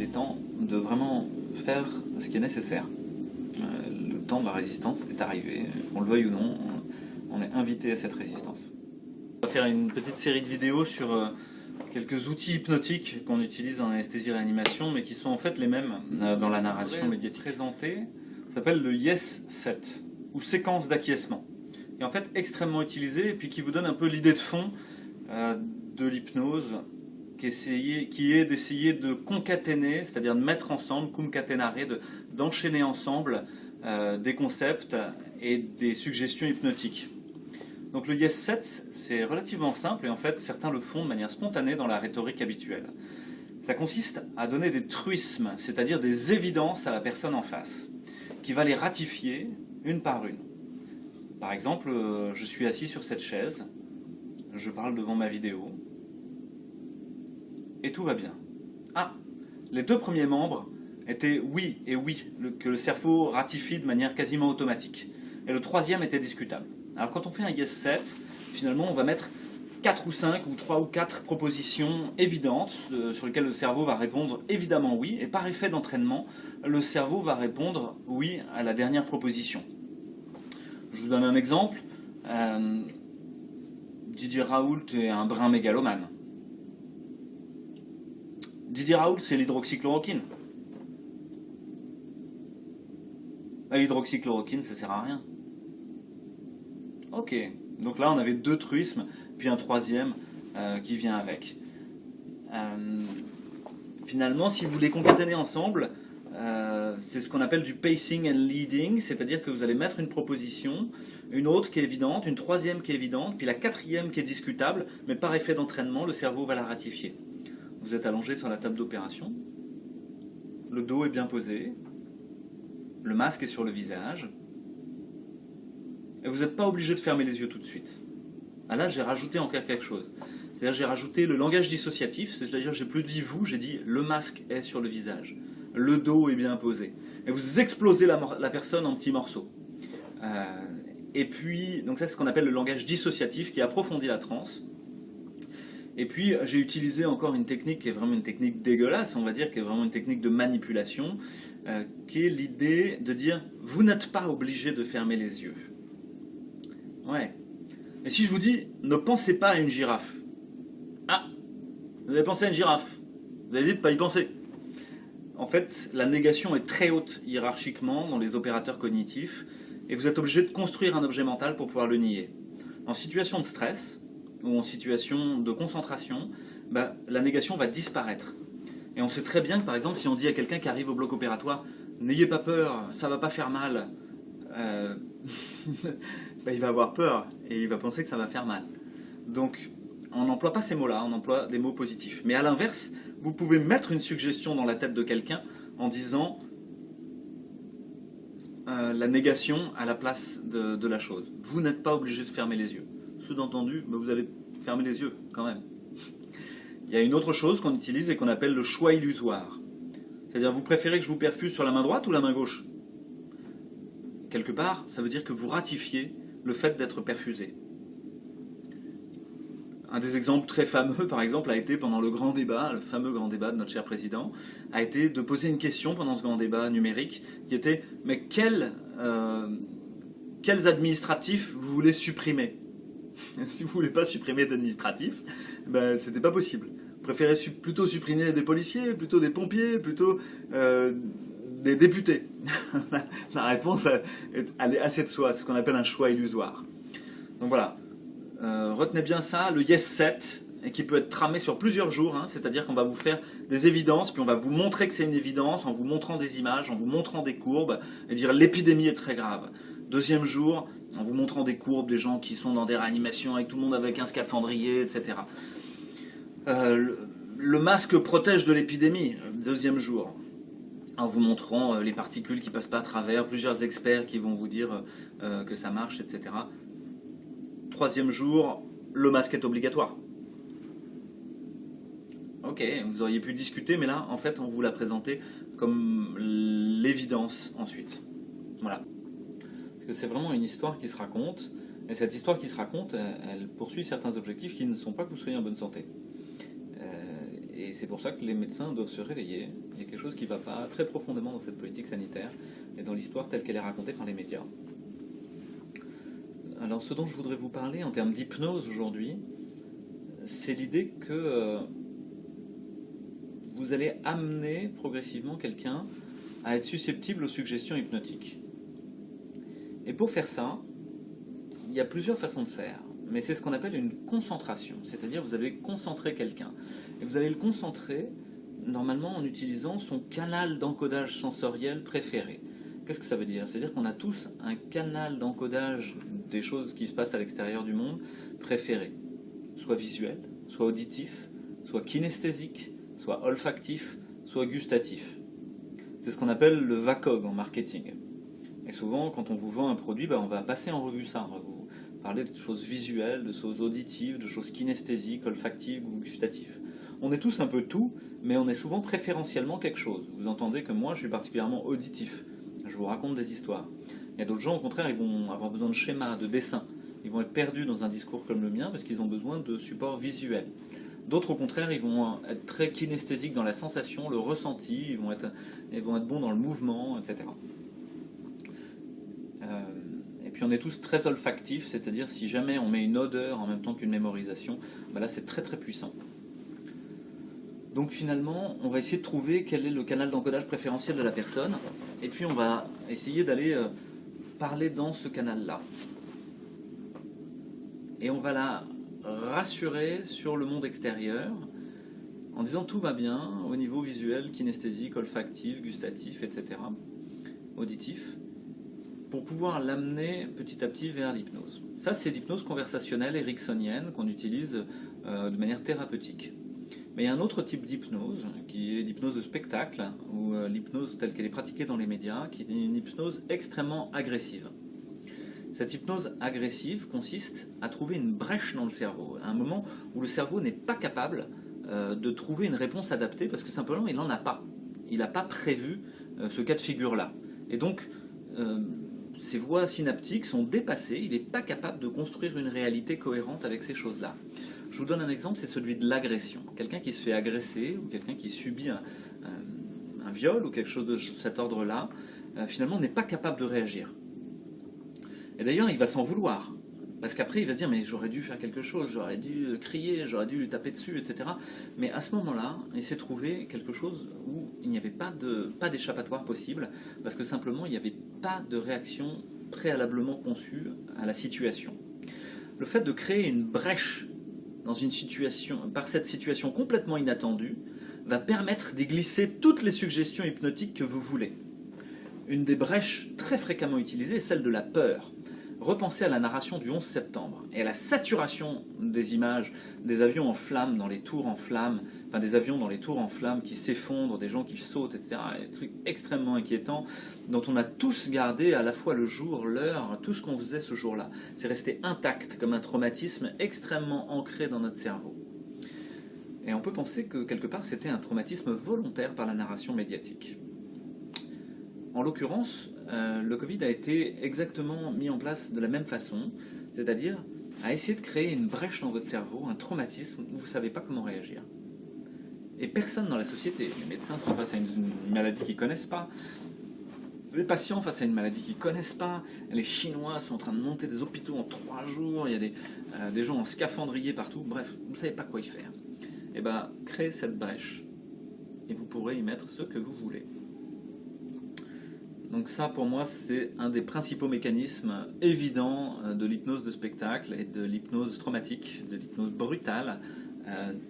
est temps de vraiment faire ce qui est nécessaire. Le temps de la résistance est arrivé, qu'on le veuille ou non, on est invité à cette résistance. On va faire une petite série de vidéos sur quelques outils hypnotiques qu'on utilise en anesthésie-réanimation, mais qui sont en fait les mêmes dans la narration médiatique. Présenté, ça s'appelle le Yes Set, ou séquence d'acquiescement, qui est en fait extrêmement utilisé, et puis qui vous donne un peu l'idée de fond de l'hypnose, qui est d'essayer de concaténer, c'est-à-dire de mettre ensemble, concatenare, d'enchaîner ensemble des concepts et des suggestions hypnotiques. Donc le Yes Set, c'est relativement simple, et en fait certains le font de manière spontanée dans la rhétorique habituelle. Ça consiste à donner des truismes, c'est-à-dire des évidences à la personne en face, qui va les ratifier une par une. Par exemple, je suis assis sur cette chaise, je parle devant ma vidéo, et tout va bien. Ah, les deux premiers membres étaient oui et oui, que le cerveau ratifie de manière quasiment automatique. Et le troisième était discutable. Alors quand on fait un Yes Set, finalement on va mettre 4 ou 5 ou 3 ou 4 propositions évidentes sur lesquelles le cerveau va répondre évidemment oui, et par effet d'entraînement, le cerveau va répondre oui à la dernière proposition. Je vous donne un exemple. Didier Raoult est un brin mégalomane. Didier Raoult, c'est l'hydroxychloroquine. L'hydroxychloroquine, ça sert à rien. Ok, donc là on avait 2 truismes, puis un troisième qui vient avec. Finalement, si vous les concaténez ensemble, c'est ce qu'on appelle du pacing and leading, c'est-à-dire que vous allez mettre une proposition, une autre qui est évidente, une troisième qui est évidente, puis la quatrième qui est discutable, mais par effet d'entraînement, le cerveau va la ratifier. Vous êtes allongé sur la table d'opération, le dos est bien posé, le masque est sur le visage, et vous n'êtes pas obligé de fermer les yeux tout de suite. Ah là, j'ai rajouté encore quelque chose. C'est-à-dire j'ai rajouté le langage dissociatif, c'est-à-dire j'ai plus dit vous, j'ai dit le masque est sur le visage, le dos est bien posé. Et vous explosez la personne en petits morceaux. Et puis, donc ça c'est ce qu'on appelle le langage dissociatif qui approfondit la transe. Et puis j'ai utilisé encore une technique qui est vraiment une technique dégueulasse, on va dire, qui est vraiment une technique de manipulation, qui est l'idée de dire vous n'êtes pas obligé de fermer les yeux. Ouais. Et si je vous dis ne pensez pas à une girafe. Ah, vous avez pensé à une girafe. Vous avez dit de ne pas y penser. En fait, la négation est très haute hiérarchiquement dans les opérateurs cognitifs, et vous êtes obligé de construire un objet mental pour pouvoir le nier. En situation de stress, ou en situation de concentration, la négation va disparaître. Et on sait très bien que, par exemple, si on dit à quelqu'un qui arrive au bloc opératoire « N'ayez pas peur, ça ne va pas faire mal », il va avoir peur, et il va penser que ça va faire mal. Donc, on n'emploie pas ces mots-là, on emploie des mots positifs. Mais à l'inverse, vous pouvez mettre une suggestion dans la tête de quelqu'un en disant la négation à la place de la chose. Vous n'êtes pas obligé de fermer les yeux. Sous-entendu, vous allez fermer les yeux quand même. Il y a une autre chose qu'on utilise et qu'on appelle le choix illusoire. C'est-à-dire, vous préférez que je vous perfuse sur la main droite ou la main gauche? Quelque part, ça veut dire que vous ratifiez le fait d'être perfusé. Un des exemples très fameux, par exemple, a été pendant le grand débat, le fameux grand débat de notre cher président, a été de poser une question pendant ce grand débat numérique, qui était « Mais quels administratifs vous voulez supprimer ?» Si vous ne voulez pas supprimer d'administratifs, c'était pas possible. Vous préférez plutôt supprimer des policiers, plutôt des pompiers, plutôt des députés. La réponse, elle est assez de soi, c'est ce qu'on appelle un choix illusoire. Donc voilà. Retenez bien ça, le Yes Set, et qui peut être tramé sur plusieurs jours, hein, c'est-à-dire qu'on va vous faire des évidences, puis on va vous montrer que c'est une évidence, en vous montrant des images, en vous montrant des courbes, et dire l'épidémie est très grave. Deuxième jour, en vous montrant des courbes, des gens qui sont dans des réanimations, avec tout le monde avec un scaphandrier, etc. Le masque protège de l'épidémie, deuxième jour, en vous montrant les particules qui ne passent pas à travers, plusieurs experts qui vont vous dire que ça marche, etc. Troisième jour, le masque est obligatoire. Ok, vous auriez pu discuter, mais là, en fait, on vous l'a présenté comme l'évidence ensuite. Voilà. Parce que c'est vraiment une histoire qui se raconte, et cette histoire qui se raconte, elle poursuit certains objectifs qui ne sont pas que vous soyez en bonne santé. Et c'est pour ça que les médecins doivent se réveiller. Il y a quelque chose qui ne va pas très profondément dans cette politique sanitaire et dans l'histoire telle qu'elle est racontée par les médias. Alors ce dont je voudrais vous parler en termes d'hypnose aujourd'hui, c'est l'idée que vous allez amener progressivement quelqu'un à être susceptible aux suggestions hypnotiques. Et pour faire ça, il y a plusieurs façons de faire. Mais c'est ce qu'on appelle une concentration. C'est-à-dire vous allez concentrer quelqu'un. Et vous allez le concentrer normalement en utilisant son canal d'encodage sensoriel préféré. Qu'est-ce que ça veut dire? C'est-à-dire qu'on a tous un canal d'encodage des choses qui se passent à l'extérieur du monde préféré. Soit visuel, soit auditif, soit kinesthésique, soit olfactif, soit gustatif. C'est ce qu'on appelle le VACOG en marketing. Et souvent, quand on vous vend un produit, on va passer en revue ça. On va vous parler de choses visuelles, de choses auditives, de choses kinesthésiques, olfactives ou gustatives. On est tous un peu tout, mais on est souvent préférentiellement quelque chose. Vous entendez que moi, je suis particulièrement auditif. Je vous raconte des histoires. Il y a d'autres gens, au contraire, ils vont avoir besoin de schémas, de dessins. Ils vont être perdus dans un discours comme le mien parce qu'ils ont besoin de supports visuels. D'autres, au contraire, ils vont être très kinesthésiques dans la sensation, le ressenti, ils vont être bons dans le mouvement, etc. Et puis on est tous très olfactifs, c'est-à-dire si jamais on met une odeur en même temps qu'une mémorisation, là c'est très très puissant. Donc finalement, on va essayer de trouver quel est le canal d'encodage préférentiel de la personne, et puis on va essayer d'aller parler dans ce canal-là. Et on va la rassurer sur le monde extérieur, en disant tout va bien au niveau visuel, kinesthésique, olfactif, gustatif, etc., auditif, pour pouvoir l'amener petit à petit vers l'hypnose. Ça, c'est l'hypnose conversationnelle ericksonienne qu'on utilise de manière thérapeutique. Mais il y a un autre type d'hypnose, qui est l'hypnose de spectacle, ou l'hypnose telle qu'elle est pratiquée dans les médias, qui est une hypnose extrêmement agressive. Cette hypnose agressive consiste à trouver une brèche dans le cerveau, à un moment où le cerveau n'est pas capable de trouver une réponse adaptée, parce que simplement il n'en a pas. Il n'a pas prévu ce cas de figure-là. Et donc, ces voies synaptiques sont dépassées, il n'est pas capable de construire une réalité cohérente avec ces choses-là. Je vous donne un exemple, c'est celui de l'agression. Quelqu'un qui se fait agresser, ou quelqu'un qui subit un viol, ou quelque chose de cet ordre-là, finalement n'est pas capable de réagir. Et d'ailleurs, il va s'en vouloir. Parce qu'après, il va se dire, mais j'aurais dû faire quelque chose, j'aurais dû crier, j'aurais dû lui taper dessus, etc. Mais à ce moment-là, il s'est trouvé quelque chose où il n'y avait pas d'échappatoire possible, parce que simplement, il n'y avait pas de réaction préalablement conçue à la situation. Le fait de créer une brèche dans une situation, par cette situation complètement inattendue, va permettre d'y glisser toutes les suggestions hypnotiques que vous voulez. Une des brèches très fréquemment utilisées est celle de la peur. Repensez à la narration du 11 septembre et à la saturation des images des avions en flammes dans les tours en flammes, enfin des avions dans les tours en flammes qui s'effondrent, des gens qui sautent, etc. Des trucs extrêmement inquiétants dont on a tous gardé à la fois le jour, l'heure, tout ce qu'on faisait ce jour-là. C'est resté intact comme un traumatisme extrêmement ancré dans notre cerveau. Et on peut penser que quelque part c'était un traumatisme volontaire par la narration médiatique. En l'occurrence, le Covid a été exactement mis en place de la même façon, c'est-à-dire à essayer de créer une brèche dans votre cerveau, un traumatisme où vous ne savez pas comment réagir. Et personne dans la société, les médecins sont face à une maladie qu'ils ne connaissent pas, les patients face à une maladie qu'ils ne connaissent pas, les Chinois sont en train de monter des hôpitaux en 3 jours, il y a des gens en scaphandrier partout, bref, vous ne savez pas quoi y faire. Et bien, créez cette brèche et vous pourrez y mettre ce que vous voulez. Donc ça, pour moi, c'est un des principaux mécanismes évidents de l'hypnose de spectacle et de l'hypnose traumatique, de l'hypnose brutale,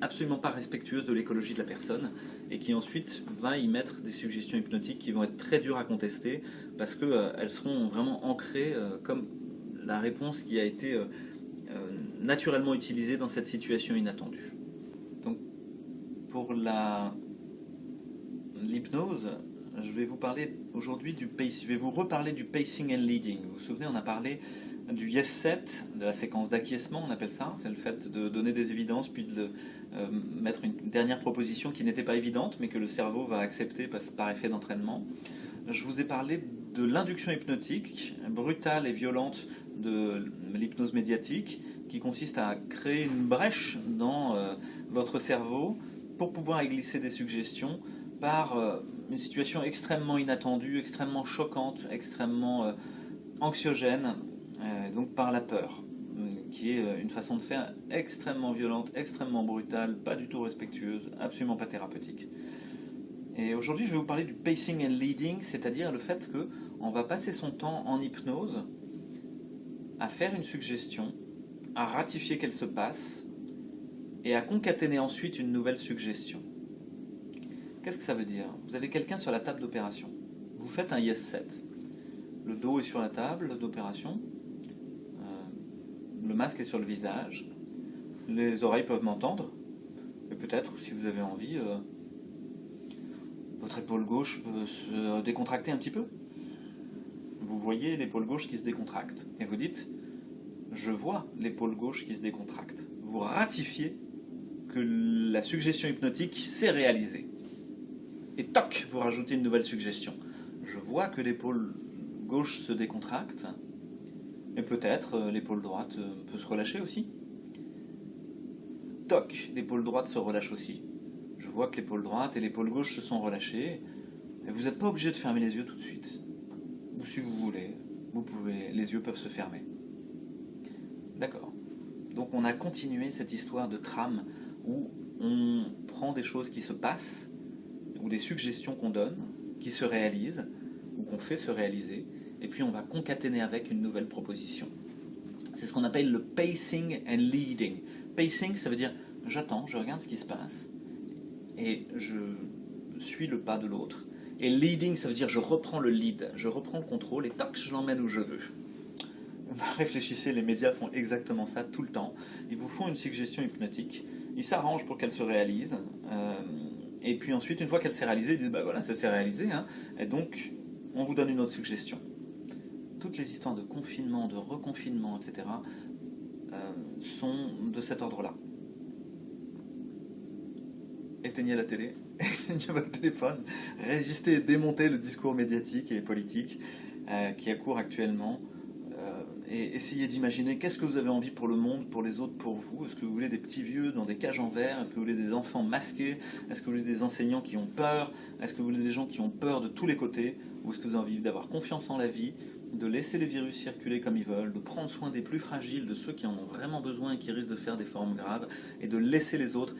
absolument pas respectueuse de l'écologie de la personne, et qui ensuite va y mettre des suggestions hypnotiques qui vont être très dures à contester, parce qu'elles seront vraiment ancrées comme la réponse qui a été naturellement utilisée dans cette situation inattendue. Donc, pour l'hypnose, je vais vous parler aujourd'hui je vais vous reparler du pacing and leading. Vous vous souvenez, on a parlé du yes set, de la séquence d'acquiescement, on appelle ça. C'est le fait de donner des évidences, puis de mettre une dernière proposition qui n'était pas évidente, mais que le cerveau va accepter par effet d'entraînement. Je vous ai parlé de l'induction hypnotique, brutale et violente de l'hypnose médiatique, qui consiste à créer une brèche dans votre cerveau pour pouvoir y glisser des suggestions par une situation extrêmement inattendue, extrêmement choquante, extrêmement anxiogène, donc par la peur, qui est une façon de faire extrêmement violente, extrêmement brutale, pas du tout respectueuse, absolument pas thérapeutique. Et aujourd'hui, je vais vous parler du pacing and leading, c'est-à-dire le fait qu'on va passer son temps en hypnose à faire une suggestion, à ratifier qu'elle se passe, et à concaténer ensuite une nouvelle suggestion. Qu'est-ce que ça veut dire? Vous avez quelqu'un sur la table d'opération. Vous faites un yes set. Le dos est sur la table d'opération. Le masque est sur le visage. Les oreilles peuvent m'entendre. Et peut-être, si vous avez envie, votre épaule gauche peut se décontracter un petit peu. Vous voyez l'épaule gauche qui se décontracte. Et vous dites, je vois l'épaule gauche qui se décontracte. Vous ratifiez que la suggestion hypnotique s'est réalisée. Et toc, vous rajoutez une nouvelle suggestion. Je vois que l'épaule gauche se décontracte, et peut-être l'épaule droite peut se relâcher aussi. Toc, l'épaule droite se relâche aussi. Je vois que l'épaule droite et l'épaule gauche se sont relâchées, et vous n'êtes pas obligé de fermer les yeux tout de suite. Ou si vous voulez, vous pouvez, les yeux peuvent se fermer. D'accord. Donc on a continué cette histoire de trame où on prend des choses qui se passent, ou des suggestions qu'on donne, qui se réalisent, ou qu'on fait se réaliser, et puis on va concaténer avec une nouvelle proposition. C'est ce qu'on appelle le pacing and leading. Pacing, ça veut dire j'attends, je regarde ce qui se passe, et je suis le pas de l'autre. Et leading, ça veut dire je reprends le lead, je reprends le contrôle, et toc, je l'emmène où je veux. Réfléchissez, les médias font exactement ça tout le temps. Ils vous font une suggestion hypnotique, ils s'arrangent pour qu'elle se réalise, et puis ensuite, une fois qu'elle s'est réalisée, ils disent bah voilà, ça s'est réalisé, hein, et donc on vous donne une autre suggestion. Toutes les histoires de confinement, de reconfinement, etc., sont de cet ordre-là. Éteignez la télé, éteignez votre téléphone, résistez et démontez le discours médiatique et politique qui a cours actuellement. Et essayez d'imaginer qu'est-ce que vous avez envie pour le monde, pour les autres, pour vous. Est-ce que vous voulez des petits vieux dans des cages en verre? Est-ce que vous voulez des enfants masqués? Est-ce que vous voulez des enseignants qui ont peur? Est-ce que vous voulez des gens qui ont peur de tous les côtés? Ou est-ce que vous avez envie d'avoir confiance en la vie, de laisser les virus circuler comme ils veulent, de prendre soin des plus fragiles, de ceux qui en ont vraiment besoin et qui risquent de faire des formes graves, et de laisser les autres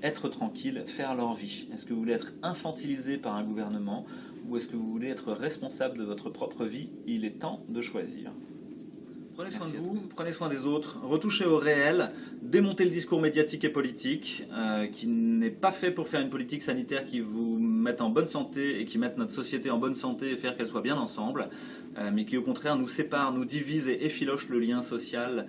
être tranquilles, faire leur vie? Est-ce que vous voulez être infantilisé par un gouvernement, ou est-ce que vous voulez être responsable de votre propre vie? Il est temps de choisir. Prenez soin de vous, prenez soin des autres, retouchez au réel, démontez le discours médiatique et politique qui n'est pas fait pour faire une politique sanitaire qui vous mette en bonne santé et qui mette notre société en bonne santé et faire qu'elle soit bien ensemble, mais qui au contraire nous sépare, nous divise et effiloche le lien social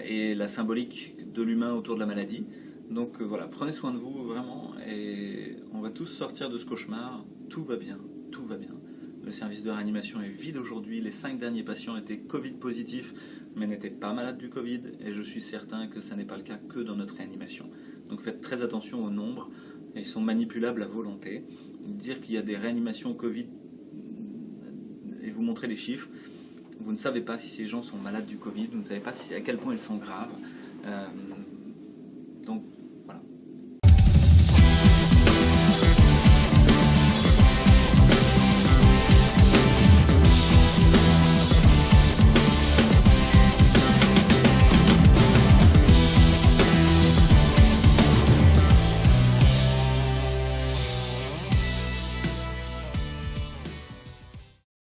et la symbolique de l'humain autour de la maladie. Donc voilà, prenez soin de vous vraiment et on va tous sortir de ce cauchemar, tout va bien, tout va bien. Le service de réanimation est vide aujourd'hui. Les 5 derniers patients étaient Covid positifs, mais n'étaient pas malades du Covid. Et je suis certain que ça n'est pas le cas que dans notre réanimation. Donc faites très attention au nombre. Ils sont manipulables à volonté. Dire qu'il y a des réanimations Covid et vous montrer les chiffres, vous ne savez pas si ces gens sont malades du Covid. Vous ne savez pas à quel point ils sont graves. Donc